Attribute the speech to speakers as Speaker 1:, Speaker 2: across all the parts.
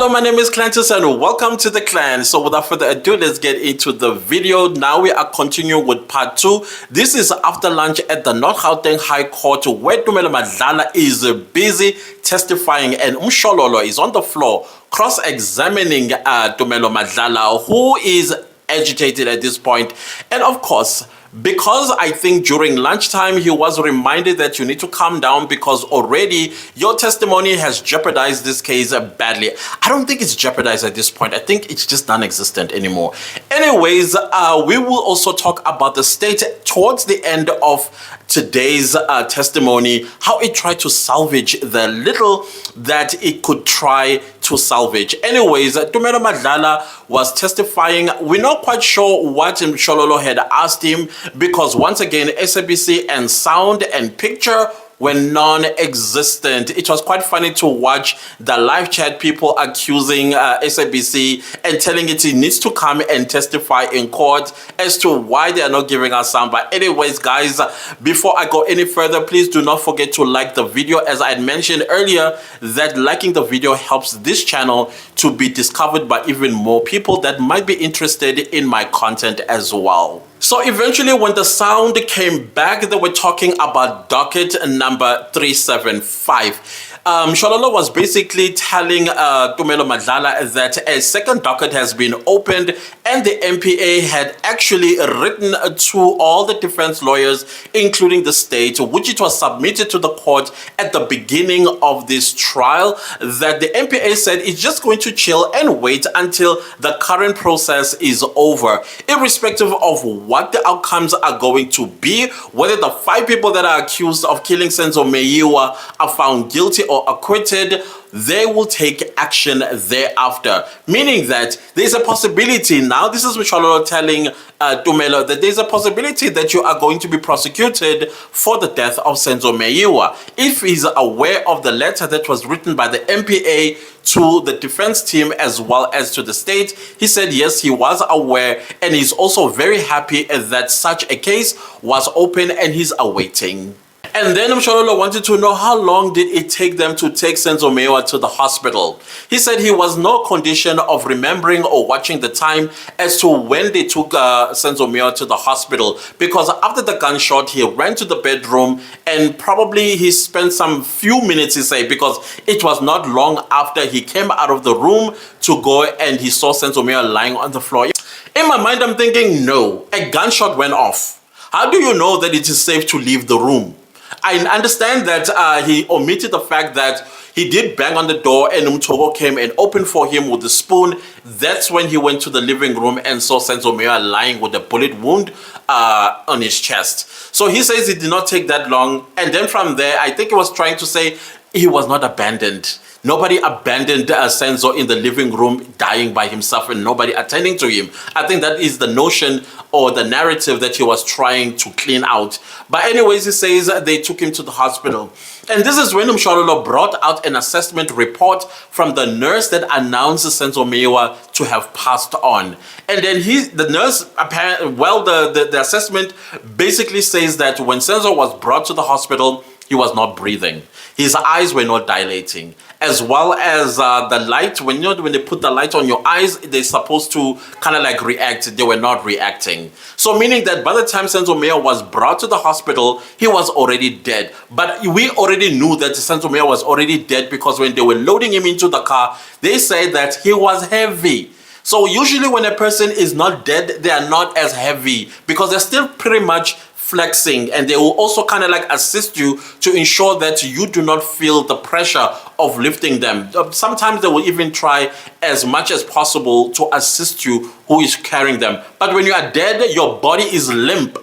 Speaker 1: Hello, my name is Clantus and welcome to the clan. So without further ado, let's get into the video. Now we are continuing with part 2. This is after lunch at the North Gauteng High Court where Tumelo Madlala is busy testifying and Umshololo is on the floor cross-examining Tumelo Madlala, who is agitated at this point. And of course, because I think during lunchtime he was reminded that you need to calm down because already your testimony has jeopardized this case badly. I don't think it's jeopardized at this point. I think it's just non-existent anymore. Anyways, we will also talk about the state towards the end of today's testimony, how it tried to salvage the little that it could try to salvage. Anyways, Tumelo Madlala was testifying. We're not quite sure what Mshololo had asked him because once again, SABC and sound and picture were non-existent. It was quite funny to watch the live chat people accusing SABC and telling it needs to come and testify in court as to why they are not giving us sound. But anyways, guys, before I go any further, please do not forget to like the video. As I had mentioned earlier, that liking the video helps this channel to be discovered by even more people that might be interested in my content as well. So eventually when the sound came back, they were talking about docket number 375. Mshololo was basically telling Tumelo Madlala that a second docket has been opened and the MPA had actually written to all the defense lawyers, including the state, which it was submitted to the court at the beginning of this trial, that the MPA said it's just going to chill and wait until the current process is over, irrespective of what the outcomes are going to be, whether the 5 people that are accused of killing Senzo Meyiwa are found guilty or acquitted, they will take action thereafter. Meaning that there's a possibility now, this is Mshololo telling Tumelo that there's a possibility that you are going to be prosecuted for the death of Senzo Meyiwa. If he's aware of the letter that was written by the MPA to the defense team as well as to the state, he said yes, he was aware, and he's also very happy that such a case was open and he's awaiting. And then Mshololo wanted to know how long did it take them to take Senzo Meyiwa to the hospital. He said he was no condition of remembering or watching the time as to when they took Senzo Meyiwa to the hospital, because after the gunshot he ran to the bedroom and probably he spent some few minutes, he said, because it was not long after he came out of the room to go and he saw Senzo Meyiwa lying on the floor. In my mind I'm thinking, no, a gunshot went off. How do you know that it is safe to leave the room? I understand that he omitted the fact that he did bang on the door and Umtogo came and opened for him with a spoon. That's when he went to the living room and saw Senzo Meyiwa lying with a bullet wound on his chest. So he says it did not take that long. And then from there, I think he was trying to say he was not abandoned. Nobody abandoned Senzo in the living room dying by himself and nobody attending to him. I think that is the notion or the narrative that he was trying to clean out. But anyways, he says they took him to the hospital. And this is when Mshololo brought out an assessment report from the nurse that announced Senzo Meyiwa to have passed on. And then the nurse, apparently, well, the assessment basically says that when Senzo was brought to the hospital, he was not breathing. His eyes were not dilating, as well as the light. When they put the light on your eyes, they're supposed to kind of like react. They were not reacting. So meaning that by the time Senzo Meyiwa was brought to the hospital, he was already dead. But we already knew that Senzo Meyiwa was already dead because when they were loading him into the car, they said that he was heavy. So usually when a person is not dead, they are not as heavy because they're still pretty much flexing, and they will also kind of like assist you to ensure that you do not feel the pressure of lifting them. Sometimes they will even try as much as possible to assist you who is carrying them. But when you are dead, your body is limp.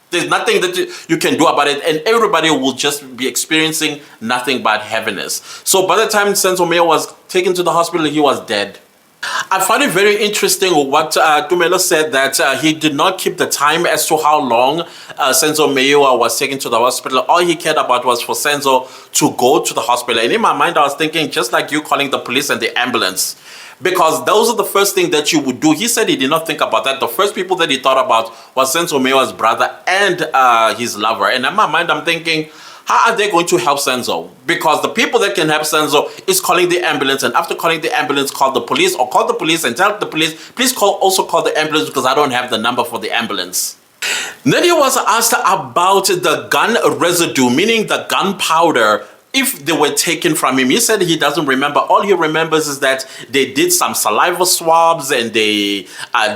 Speaker 1: There's nothing that you can do about it, and everybody will just be experiencing nothing but heaviness. So by the time Senzo Meyiwa was taken to the hospital, he was dead. I find it very interesting what Tumelo said, that he did not keep the time as to how long Senzo Meyiwa was taken to the hospital. All he cared about was for Senzo to go to the hospital. And in my mind, I was thinking, just like you calling the police and the ambulance, because those are the first thing that you would do. He said he did not think about that. The first people that he thought about was Senzo Meyiwa's brother and his lover. And in my mind, I'm thinking, how are they going to help Senzo? Because the people that can help Senzo is calling the ambulance, and after calling the ambulance, call the police, or call the police and tell the police, please also call the ambulance because I don't have the number for the ambulance. Then he was asked about the gun residue, meaning the gunpowder, if they were taken from him. He said he doesn't remember. All he remembers is that they did some saliva swabs and they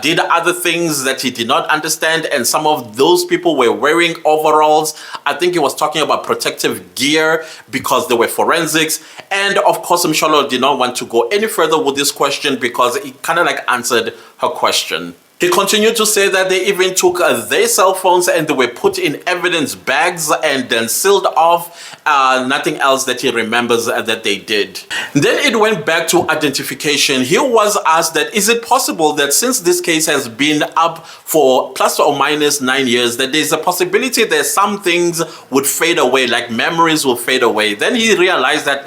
Speaker 1: did other things that he did not understand. And some of those people were wearing overalls. I think he was talking about protective gear because they were forensics. And of course, Msholo did not want to go any further with this question because he kind of like answered her question. He continued to say that they even took their cell phones and they were put in evidence bags and then sealed off. Nothing else that he remembers that they did. Then it went back to identification. He was asked that, is it possible that since this case has been up for plus or minus 9 years, that there's a possibility that some things would fade away, like memories will fade away. Then he realized that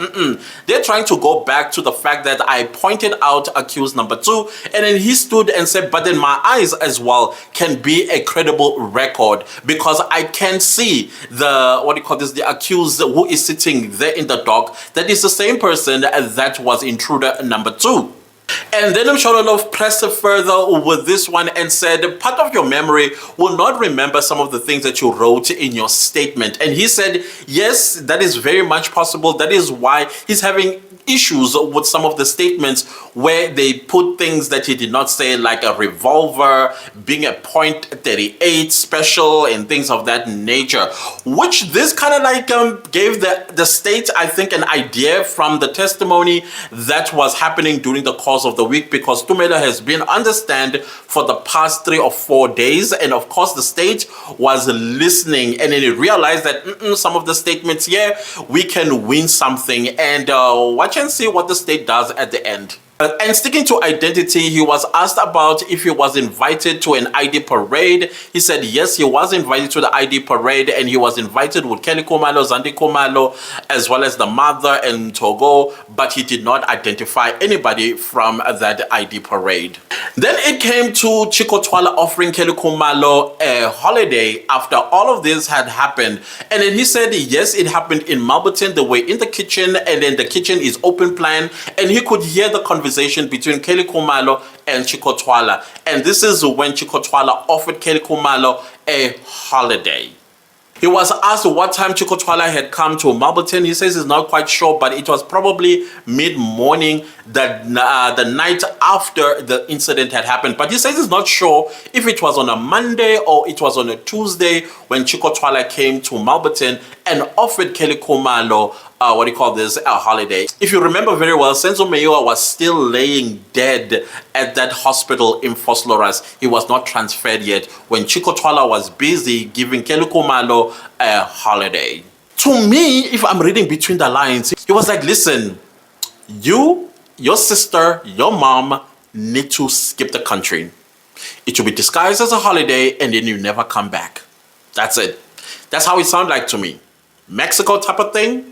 Speaker 1: they're trying to go back to the fact that I pointed out accused number 2, and then he stood and said, but then my eyes as well can be a credible record because I can see the accused who is sitting there in the dock. That is the same person that was intruder number 2. And then Mshololov pressed further with this one and said, part of your memory will not remember some of the things that you wrote in your statement. And he said, yes, that is very much possible. That is why he's having issues with some of the statements where they put things that he did not say, like a revolver, being a .38 special and things of that nature, which this kind of like gave the state, I think, an idea from the testimony that was happening during the course of the week, because Tumelo has been on the stand for the past 3 or 4 days, and of course the state was listening, and then he realized that some of the statements, yeah, we can win something, and watch and see what the state does at the end. And sticking to identity, he was asked about if he was invited to an ID parade. He said yes, he was invited to the ID parade, and he was invited with Kelly Khumalo, Zandi Khumalo, as well as the mother and Togo, but he did not identify anybody from that ID parade. Then it came to Chicco Twala offering Kelly Khumalo a holiday after all of this had happened. And then he said yes, it happened in Malberton. They were in the kitchen, and then the kitchen is open plan, and he could hear the conversation between Kelly Khumalo and Chicco Twala. And this is when Chicco Twala offered Kelly Khumalo a holiday. He was asked what time Chicco Twala had come to Malberton. He says he's not quite sure, but it was probably mid-morning, the night after the incident had happened. But he says he's not sure if it was on a Monday or it was on a Tuesday when Chicco Twala came to Malberton and offered Kelly Khumalo a holiday. If you remember very well, Senzo Meyiwa was still laying dead at that hospital in Vosloorus. He was not transferred yet when Chicco Twala was busy giving Kelly Khumalo a holiday. To me, if I'm reading between the lines, he was like, listen, you, your sister, your mom need to skip the country. It should be disguised as a holiday and then you never come back. That's it. That's how it sounded like to me. Mexico type of thing.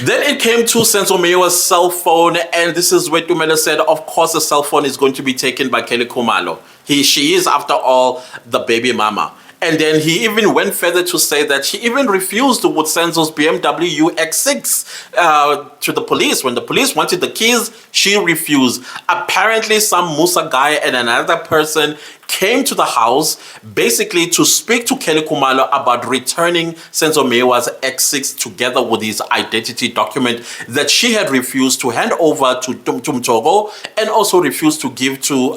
Speaker 1: Then it came to Senzo Meyiwa's cell phone, and this is where Tumelo said, of course the cell phone is going to be taken by Kelly Khumalo. She is, after all, the baby mama. And then he even went further to say that she even refused with Senzo's BMW X6 to the police. When the police wanted the keys, she refused. Apparently, some Musa guy and another person came to the house basically to speak to Kelly Khumalo about returning Senzo Meyiwa's X6 together with his identity document that she had refused to hand over to Togo and also refused to give to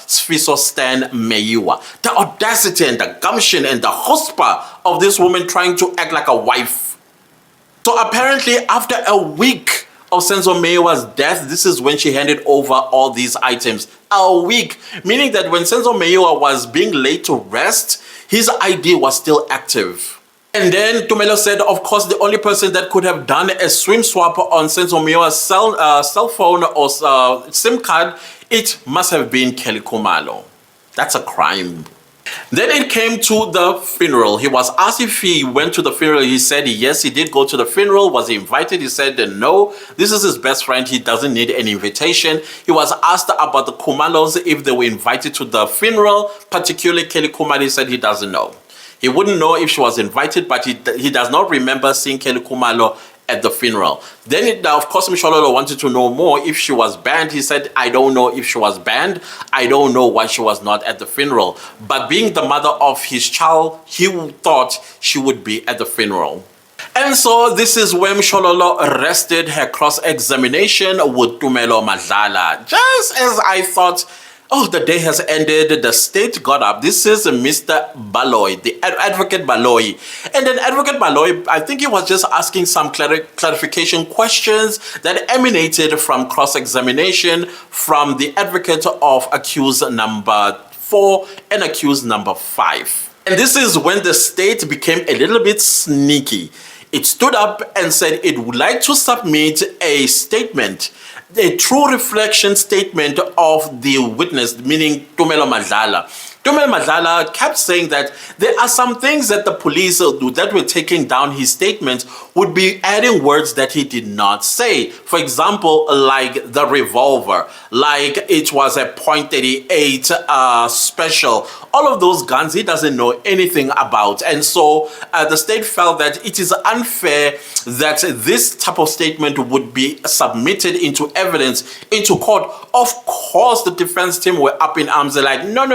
Speaker 1: Sfiso Stan Meyiwa. The audacity and the gumption and the chutzpah of this woman trying to act like a wife. So apparently after a week of Senzo Meyiwa's death, this is when she handed over all these items. A week, meaning that when Senzo Meyiwa was being laid to rest, his ID was still active. And then Tumelo said, of course, the only person that could have done a SIM swap on Senzo Meyiwa's cell phone or SIM card, it must have been Kelly Khumalo. That's a crime. Then it came to the funeral. He was asked if he went to the funeral. He said yes, he did go to the funeral. Was he invited? He said no. This is his best friend. He doesn't need an invitation. He was asked about the Khumalos, if they were invited to the funeral, particularly Kelly Khumalo. He said he doesn't know. He wouldn't know if she was invited, but he does not remember seeing Kelly Khumalo at the funeral. Then, of course, Mshololo wanted to know more if she was banned. He said, I don't know if she was banned. I don't know why she was not at the funeral. But being the mother of his child, he thought she would be at the funeral. And so this is when Mshololo arrested her cross-examination with Tumelo Madlala. Just as I thought, oh, the day has ended, the state got up. This is Mr. Baloy, the Advocate Baloy. And then Advocate Baloy, I think he was just asking some clarification questions that emanated from cross-examination from the advocate of accused number 4 and accused number 5. And this is when the state became a little bit sneaky. It stood up and said it would like to submit a statement, a true reflection statement of the witness, meaning Tumelo Madlala. Tumelo Madlala kept saying that there are some things that the police that were taking down his statements would be adding words that he did not say. For example, like the revolver, like it was a .38 special. All of those guns he doesn't know anything about. And so the state felt that it is unfair that this type of statement would be submitted into evidence into court. Of course, the defense team were up in arms. They're like, no.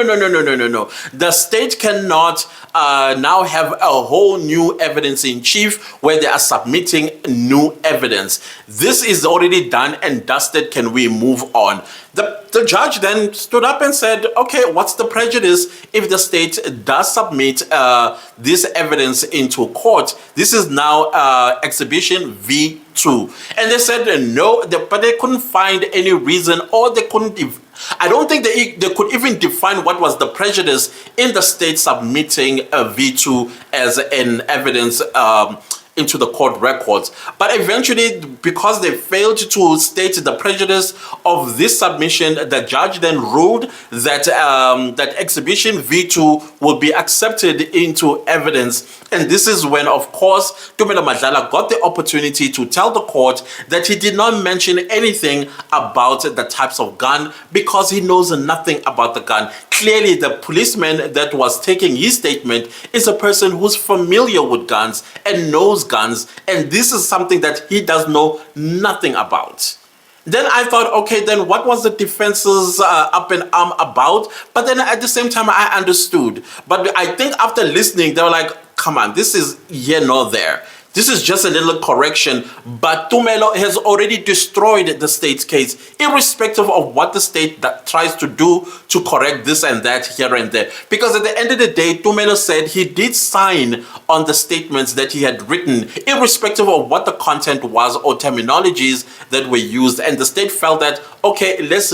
Speaker 1: The state cannot now have a whole new evidence in chief where they are submitting new evidence. This is already done and dusted. Can we move on? The judge then stood up and said, okay, what's the prejudice if the state does submit this evidence into court? This is now exhibition V2. And they said no, but they couldn't find any reason, or they couldn't I don't think they could even define what was the prejudice in the state submitting a V2 as an evidence into the court records. But eventually, because they failed to state the prejudice of this submission, the judge then ruled that that exhibition V2 will be accepted into evidence. And this is when, of course, Tumelo Madlala got the opportunity to tell the court that he did not mention anything about the types of gun because he knows nothing about the gun. Clearly, the policeman that was taking his statement is a person who's familiar with guns and knows guns, and this is something that he does know nothing about. Then I thought, okay, then what was the defense's up and arm about? But then at the same time, I understood. But I think after listening, they were like, come on, this is here nor there. This is just a little correction, but Tumelo has already destroyed the state's case, irrespective of what the state tries to do to correct this and that here and there. Because at the end of the day, Tumelo said he did sign on the statements that he had written, irrespective of what the content was or terminologies that were used. And the state felt that, okay, let's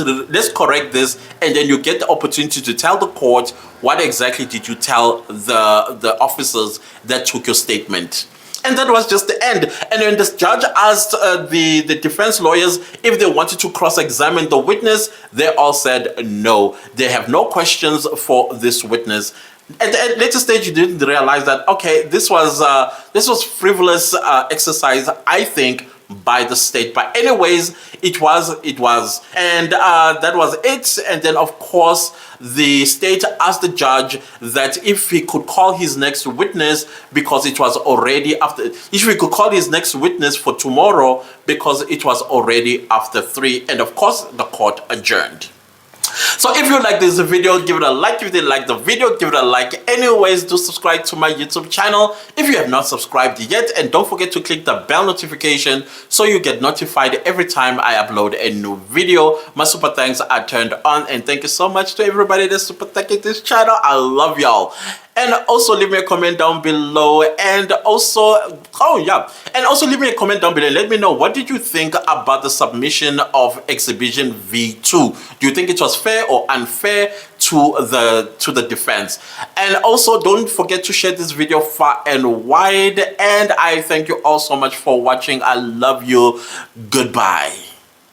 Speaker 1: correct this, and then you get the opportunity to tell the court what exactly did you tell the officers that took your statement. And that was just the end. And then the judge asked the defense lawyers if they wanted to cross-examine the witness. They all said no. They have no questions for this witness. At the later stage, you didn't realize that, okay, this was frivolous exercise, I think, by the state. But anyways, it was. And that was it. And then, of course, the state asked the judge that if he could call his next witness because it was already after, if he could call his next witness for tomorrow because it was already after 3. And of course, the court adjourned. So if you like this video, give it a like. If you didn't like the video, give it a like. Anyways, do subscribe to my YouTube channel if you have not subscribed yet, and don't forget to click the bell notification so you get notified every time I upload a new video. My super thanks are turned on, and thank you so much to everybody that's super thanking this channel. I love y'all. And also leave me a comment down below, and also leave me a comment down below. Let me know, what did you think about the submission of exhibition V2? Do you think it was fair or unfair to the defense? And also don't forget to share this video far and wide, and I thank you all so much for watching. I love you. Goodbye.